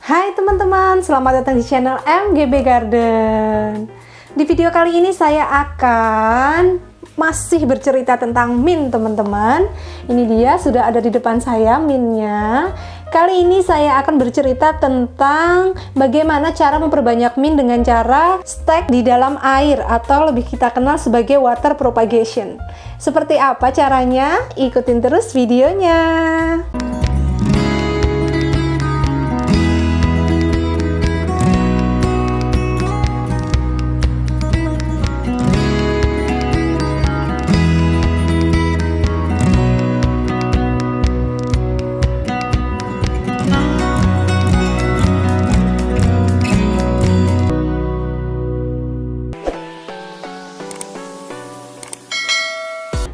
Hai teman-teman, selamat datang di channel MGB Garden. Di video kali ini saya akan masih bercerita tentang mint teman-teman. Ini dia sudah ada di depan saya mintnya. Kali ini saya akan bercerita tentang bagaimana cara memperbanyak mint dengan cara stack di dalam air atau lebih kita kenal sebagai water propagation. Seperti apa caranya? Ikutin terus videonya.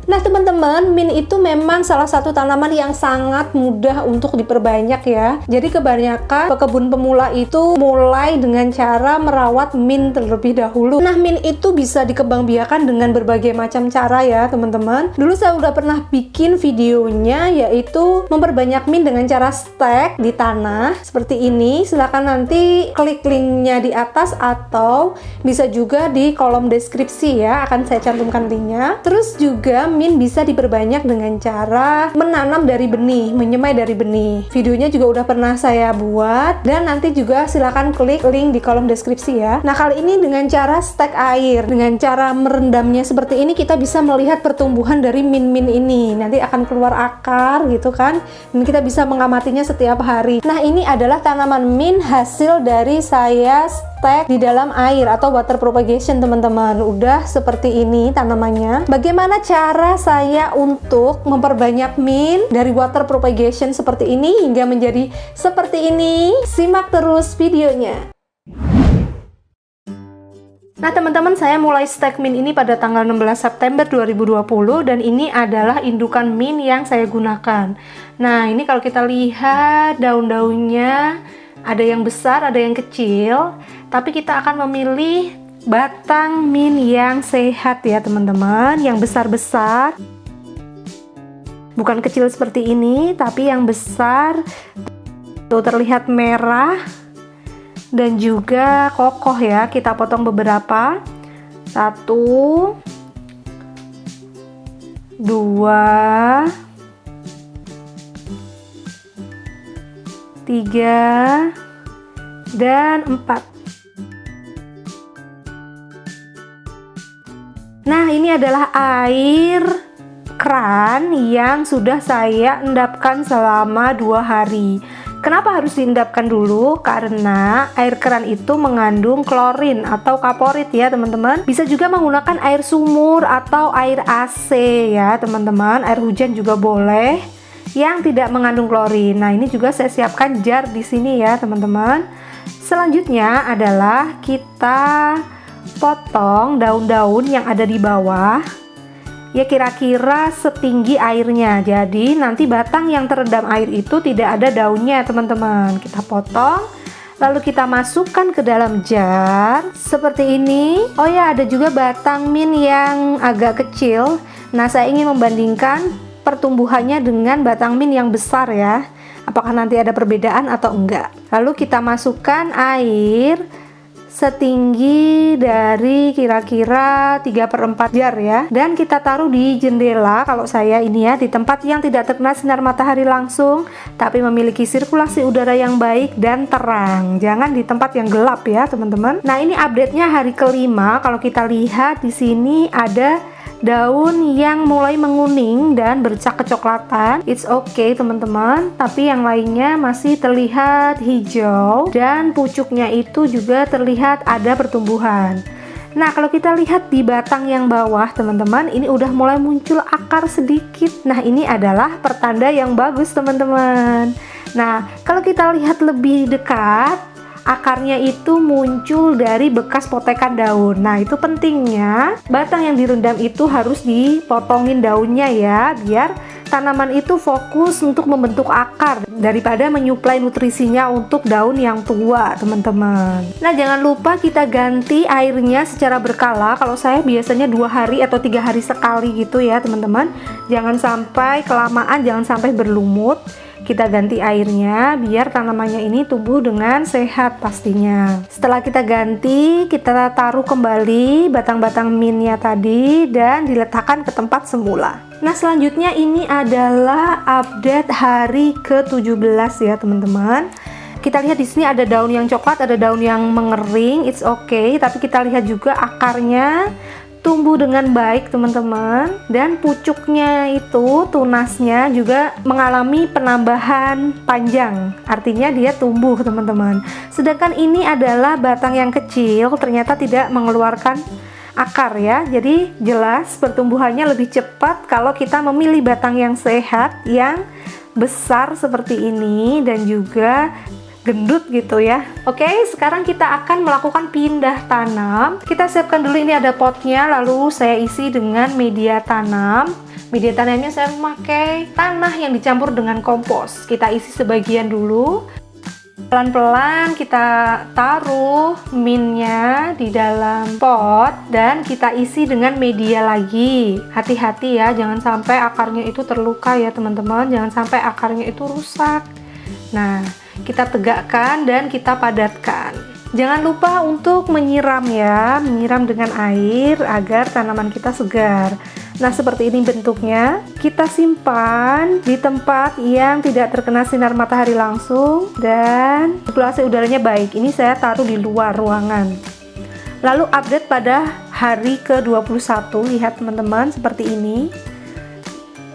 Nah teman-teman, mint itu memang salah satu tanaman yang sangat mudah untuk diperbanyak ya. Jadi kebanyakan pekebun pemula itu mulai dengan cara merawat mint terlebih dahulu. Nah mint itu bisa dikembangbiakan dengan berbagai macam cara ya teman-teman. Dulu saya udah pernah bikin videonya, yaitu memperbanyak mint dengan cara stack di tanah seperti ini. Silahkan nanti klik linknya di atas atau bisa juga di kolom deskripsi ya, akan saya cantumkan linknya. Terus juga mint bisa diperbanyak dengan cara menanam dari benih, menyemai dari benih. Videonya juga udah pernah saya buat dan nanti juga silakan klik link di kolom deskripsi ya. Nah kali ini dengan cara stack air, dengan cara merendamnya seperti ini kita bisa melihat pertumbuhan dari mint-mint ini. Nanti akan keluar akar gitu kan, dan kita bisa mengamatinya setiap hari. Nah ini adalah tanaman mint hasil dari saya stack di dalam air atau water propagation teman-teman. Udah seperti ini tanamannya. Bagaimana cara saya untuk memperbanyak mint dari water propagation seperti ini hingga menjadi seperti ini? Simak terus videonya. Nah teman-teman, saya mulai stack mint ini pada tanggal 16 September 2020 dan ini adalah indukan mint yang saya gunakan. Nah ini kalau kita lihat daun-daunnya ada yang besar, ada yang kecil, tapi kita akan memilih batang mint yang sehat ya teman-teman, yang besar-besar, bukan kecil seperti ini tapi yang besar. Tuh terlihat merah dan juga kokoh ya. Kita potong beberapa, 1, 2, 3 dan 4. Nah ini adalah air keran yang sudah saya endapkan selama 2 hari. Kenapa harus diendapkan dulu? Karena air keran itu mengandung klorin atau kaporit ya teman-teman. Bisa juga menggunakan air sumur atau air AC ya teman-teman. Air hujan juga boleh yang tidak mengandung klorin. Nah ini juga saya siapkan jar di sini ya teman-teman. Selanjutnya adalah kita potong daun-daun yang ada di bawah ya, kira-kira setinggi airnya. Jadi nanti batang yang terendam air itu tidak ada daunnya teman-teman. Kita potong lalu kita masukkan ke dalam jar seperti ini. Oh ya, ada juga batang mint yang agak kecil. Nah saya ingin membandingkan pertumbuhannya dengan batang mint yang besar ya, apakah nanti ada perbedaan atau enggak. Lalu kita masukkan air setinggi dari kira-kira 3/4 jar ya, dan kita taruh di jendela. Kalau saya ini ya di tempat yang tidak terkena sinar matahari langsung tapi memiliki sirkulasi udara yang baik dan terang. Jangan di tempat yang gelap ya teman-teman. Nah ini update-nya hari kelima. Kalau kita lihat di sini ada daun yang mulai menguning dan bercak kecoklatan. It's okay teman-teman, tapi yang lainnya masih terlihat hijau dan pucuknya itu juga terlihat ada pertumbuhan. Nah kalau kita lihat di batang yang bawah teman-teman, ini udah mulai muncul akar sedikit. Nah ini adalah pertanda yang bagus teman-teman. Nah kalau kita lihat lebih dekat, akarnya itu muncul dari bekas potekan daun. Nah itu pentingnya batang yang direndam itu harus dipotongin daunnya ya, biar tanaman itu fokus untuk membentuk akar daripada menyuplai nutrisinya untuk daun yang tua teman-teman. Nah jangan lupa kita ganti airnya secara berkala. Kalau saya biasanya 2 hari atau 3 hari sekali gitu ya teman-teman. Jangan sampai kelamaan, jangan sampai berlumut. Kita ganti airnya biar tanamannya ini tumbuh dengan sehat pastinya. Setelah kita ganti, kita taruh kembali batang-batang mintnya tadi dan diletakkan ke tempat semula. Nah, selanjutnya ini adalah update hari ke-17 ya teman-teman. Kita lihat di sini ada daun yang coklat, ada daun yang mengering, it's okay. Tapi kita lihat juga akarnya tumbuh dengan baik teman-teman, dan pucuknya itu, tunasnya juga mengalami penambahan panjang, artinya dia tumbuh teman-teman. Sedangkan ini adalah batang yang kecil, ternyata tidak mengeluarkan akar ya, jadi jelas pertumbuhannya lebih cepat kalau kita memilih batang yang sehat, yang besar seperti ini dan juga gendut gitu ya. Oke, sekarang kita akan melakukan pindah tanam. Kita siapkan dulu, ini ada potnya, lalu saya isi dengan media tanam. Media tanamnya saya memakai tanah yang dicampur dengan kompos. Kita isi sebagian dulu. Pelan-pelan kita taruh mintnya di dalam pot dan kita isi dengan media lagi. Hati-hati ya, jangan sampai akarnya itu terluka ya teman-teman, jangan sampai akarnya itu rusak. Nah, kita tegakkan dan kita padatkan. Jangan lupa untuk menyiram ya, menyiram dengan air agar tanaman kita segar. Nah, seperti ini bentuknya. Kita simpan di tempat yang tidak terkena sinar matahari langsung dan sirkulasi udaranya baik. Ini saya taruh di luar ruangan. Lalu update pada hari ke-21, lihat teman-teman seperti ini.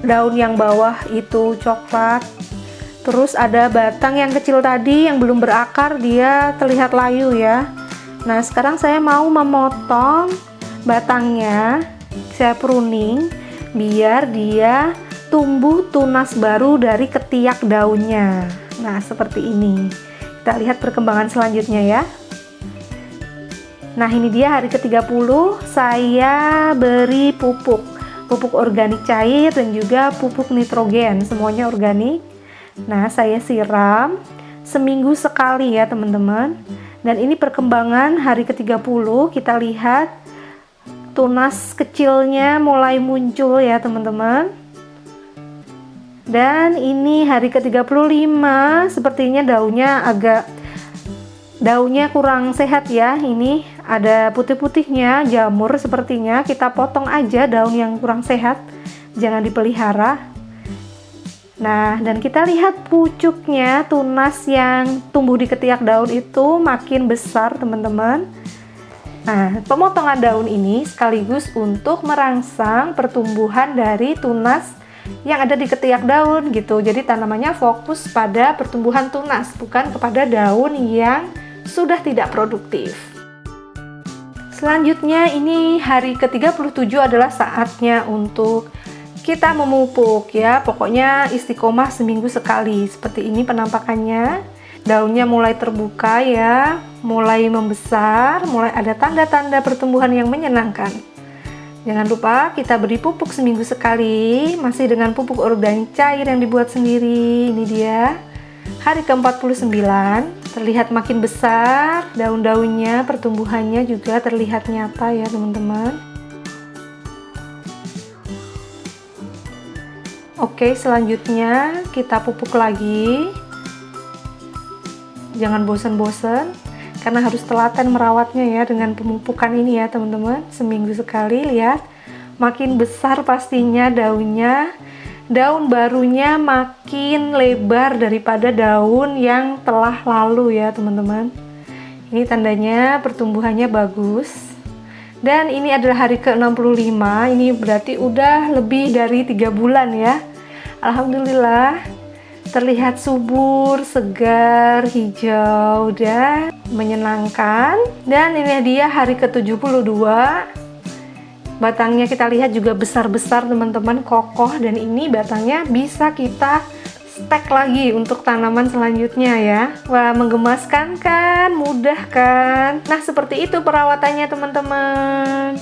Daun yang bawah itu coklat. Terus ada batang yang kecil tadi yang belum berakar, dia terlihat layu ya. Nah, sekarang saya mau memotong batangnya, saya pruning biar dia tumbuh tunas baru dari ketiak daunnya. Nah, seperti ini. Kita lihat perkembangan selanjutnya ya. Nah, ini dia hari ke-30, saya beri pupuk organik cair dan juga pupuk nitrogen, semuanya organik. Nah, saya siram seminggu sekali ya teman-teman. Dan ini perkembangan hari ke-30, kita lihat tunas kecilnya mulai muncul ya teman-teman. Dan ini hari ke-35, sepertinya daunnya kurang sehat ya. Ini ada putih-putihnya, jamur sepertinya. Kita potong aja daun yang kurang sehat, jangan dipelihara. Nah, dan kita lihat pucuknya, tunas yang tumbuh di ketiak daun itu makin besar teman-teman. Nah, pemotongan daun ini sekaligus untuk merangsang pertumbuhan dari tunas yang ada di ketiak daun gitu. Jadi tanamannya fokus pada pertumbuhan tunas, bukan kepada daun yang sudah tidak produktif. Selanjutnya ini hari ke-37 adalah saatnya untuk kita memupuk ya, pokoknya istiqomah seminggu sekali. Seperti ini penampakannya, daunnya mulai terbuka ya, mulai membesar, mulai ada tanda-tanda pertumbuhan yang menyenangkan. Jangan lupa kita beri pupuk seminggu sekali, masih dengan pupuk organik cair yang dibuat sendiri. Ini dia hari ke-49, terlihat makin besar daun-daunnya, pertumbuhannya juga terlihat nyata ya teman-teman. Oke, selanjutnya kita pupuk lagi. Jangan bosan-bosan, karena harus telaten merawatnya ya dengan pemupukan ini ya teman-teman. Seminggu sekali, lihat makin besar pastinya daunnya. Daun barunya makin lebar daripada daun yang telah lalu ya teman-teman. Ini tandanya pertumbuhannya bagus. Dan ini adalah hari ke-65, ini berarti udah lebih dari 3 bulan ya. Alhamdulillah, terlihat subur, segar, hijau, dan menyenangkan. Dan ini dia hari ke-72. Batangnya kita lihat juga besar-besar teman-teman, kokoh, dan ini batangnya bisa kita stek lagi untuk tanaman selanjutnya ya. Wah, menggemaskan kan, mudah kan. Nah, seperti itu perawatannya teman-teman.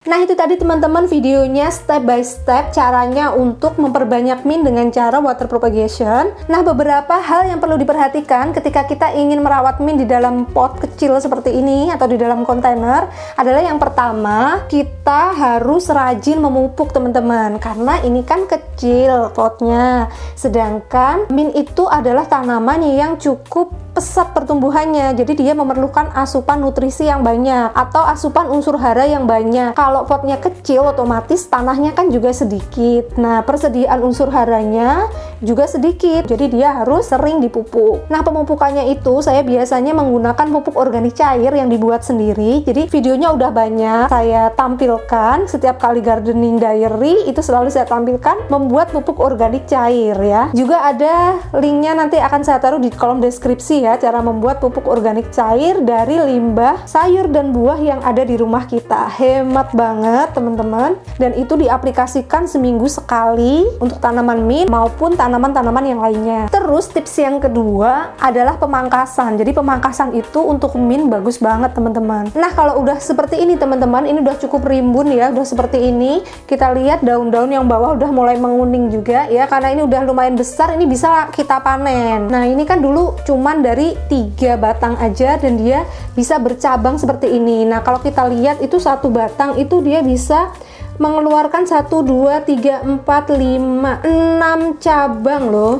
Nah itu tadi teman-teman videonya step by step caranya untuk memperbanyak mint dengan cara water propagation. Nah beberapa hal yang perlu diperhatikan ketika kita ingin merawat mint di dalam pot kecil seperti ini atau di dalam kontainer adalah yang pertama, kita harus rajin memupuk teman-teman, karena ini kan kecil potnya, sedangkan mint itu adalah tanaman yang cukup pesat pertumbuhannya, jadi dia memerlukan asupan nutrisi yang banyak atau asupan unsur hara yang banyak. Kalau potnya kecil otomatis tanahnya kan juga sedikit, nah persediaan unsur haranya juga sedikit, jadi dia harus sering dipupuk. Nah pemupukannya itu saya biasanya menggunakan pupuk organik cair yang dibuat sendiri, jadi videonya udah banyak saya tampilkan. Setiap kali gardening diary itu selalu saya tampilkan membuat pupuk organik cair ya. Juga ada linknya, nanti akan saya taruh di kolom deskripsi ya, cara membuat pupuk organik cair dari limbah sayur dan buah yang ada di rumah kita. Hemat banget teman-teman, dan itu diaplikasikan seminggu sekali untuk tanaman mint maupun tanaman-tanaman yang lainnya. Terus tips yang kedua adalah pemangkasan. Jadi pemangkasan itu untuk mint bagus banget teman-teman. Nah kalau udah seperti ini teman-teman, ini udah cukup rimbun ya, udah seperti ini, kita lihat daun-daun yang bawah udah mulai menguning juga ya, karena ini udah lumayan besar, ini bisa kita panen. Nah ini kan dulu cuman dari 3 batang aja dan dia bisa bercabang seperti ini. Nah kalau kita lihat itu satu batang itu dia bisa mengeluarkan 1, 2, 3, 4, 5, 6 cabang loh.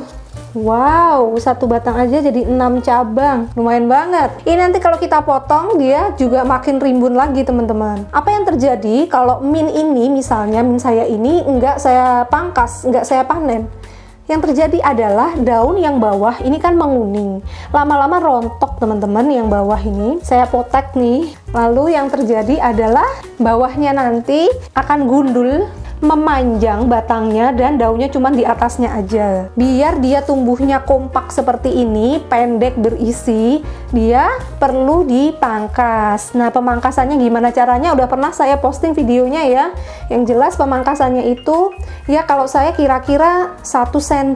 Wow, satu batang aja jadi 6 cabang, lumayan banget. Ini nanti kalau kita potong dia juga makin rimbun lagi teman-teman. Apa yang terjadi kalau mint ini, misalnya mint saya ini enggak saya pangkas, enggak saya panen, yang terjadi adalah daun yang bawah ini kan menguning, lama-lama rontok teman-teman. Yang bawah ini saya potek nih, lalu yang terjadi adalah bawahnya nanti akan gundul, memanjang batangnya, dan daunnya cuma di atasnya aja. Biar dia tumbuhnya kompak seperti ini, pendek berisi, dia perlu dipangkas. Nah pemangkasannya gimana caranya udah pernah saya posting videonya ya. Yang jelas pemangkasannya itu ya kalau saya kira-kira 1 cm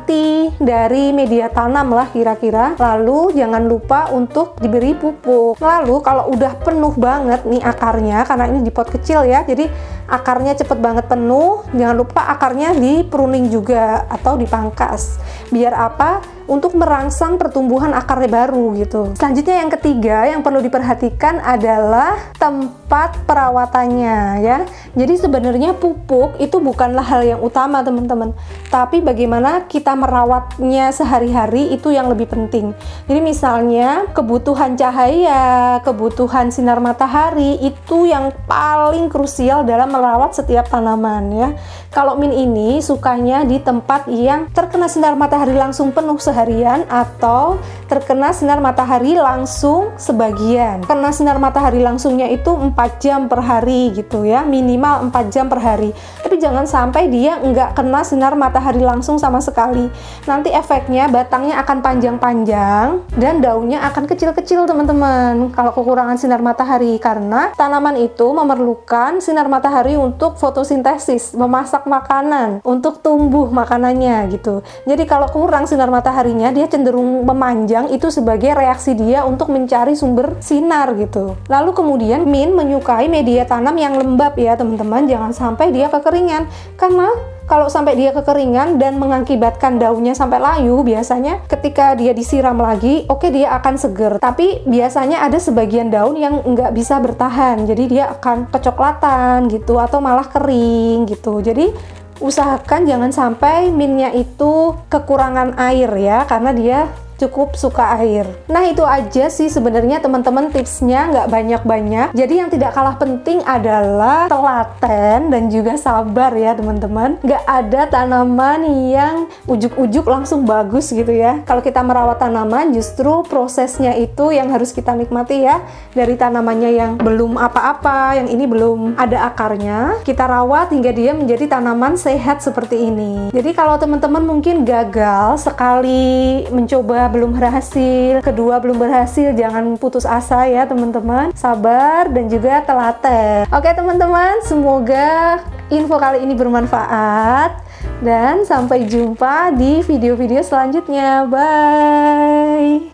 dari media tanam lah kira-kira. Lalu jangan lupa untuk diberi pupuk. Lalu kalau udah penuh banget nih akarnya, karena ini di pot kecil ya, jadi akarnya cepet banget penuh, jangan lupa akarnya di pruning juga atau dipangkas. Biar apa? Untuk merangsang pertumbuhan akarnya baru gitu. Selanjutnya yang ketiga yang perlu diperhatikan adalah tempat perawatannya ya. Jadi sebenarnya pupuk itu bukanlah hal yang utama teman-teman, tapi bagaimana kita merawatnya sehari-hari itu yang lebih penting. Jadi misalnya kebutuhan cahaya, kebutuhan sinar matahari itu yang paling krusial dalam merawat setiap tanaman ya. Kalau mint ini sukanya di tempat yang terkena sinar matahari langsung penuh seharian atau terkena sinar matahari langsung sebagian. Kena sinar matahari langsungnya itu 4 jam per hari gitu ya, minimal 4 jam per hari. Tapi jangan sampai dia nggak kena sinar matahari langsung sama sekali. Nanti efeknya batangnya akan panjang-panjang dan daunnya akan kecil-kecil teman-teman kalau kekurangan sinar matahari, karena tanaman itu memerlukan sinar matahari untuk fotosintesis, memasak makanan, untuk tumbuh makanannya gitu. Jadi kalau kurang sinar mataharinya dia cenderung memanjang, itu sebagai reaksi dia untuk mencari sumber sinar gitu. Lalu kemudian mint menyukai media tanam yang lembab ya teman-teman, jangan sampai dia kekeringan, karena kalau sampai dia kekeringan dan mengakibatkan daunnya sampai layu, biasanya ketika dia disiram lagi, oke dia akan seger. Tapi biasanya ada sebagian daun yang nggak bisa bertahan, jadi dia akan kecoklatan gitu atau malah kering gitu. Jadi usahakan jangan sampai mintnya itu kekurangan air ya, karena dia cukup suka air. Nah itu aja sih sebenarnya teman-teman tipsnya, nggak banyak-banyak. Jadi yang tidak kalah penting adalah telaten dan juga sabar ya teman-teman. Nggak ada tanaman yang ujuk-ujuk langsung bagus gitu ya. Kalau kita merawat tanaman justru prosesnya itu yang harus kita nikmati ya. Dari tanamannya yang belum apa-apa, yang ini belum ada akarnya, kita rawat hingga dia menjadi tanaman sehat seperti ini. Jadi kalau teman-teman mungkin gagal sekali mencoba belum berhasil, kedua belum berhasil, jangan putus asa ya teman-teman, sabar dan juga telaten. Oke teman-teman, semoga info kali ini bermanfaat dan sampai jumpa di video-video selanjutnya. Bye.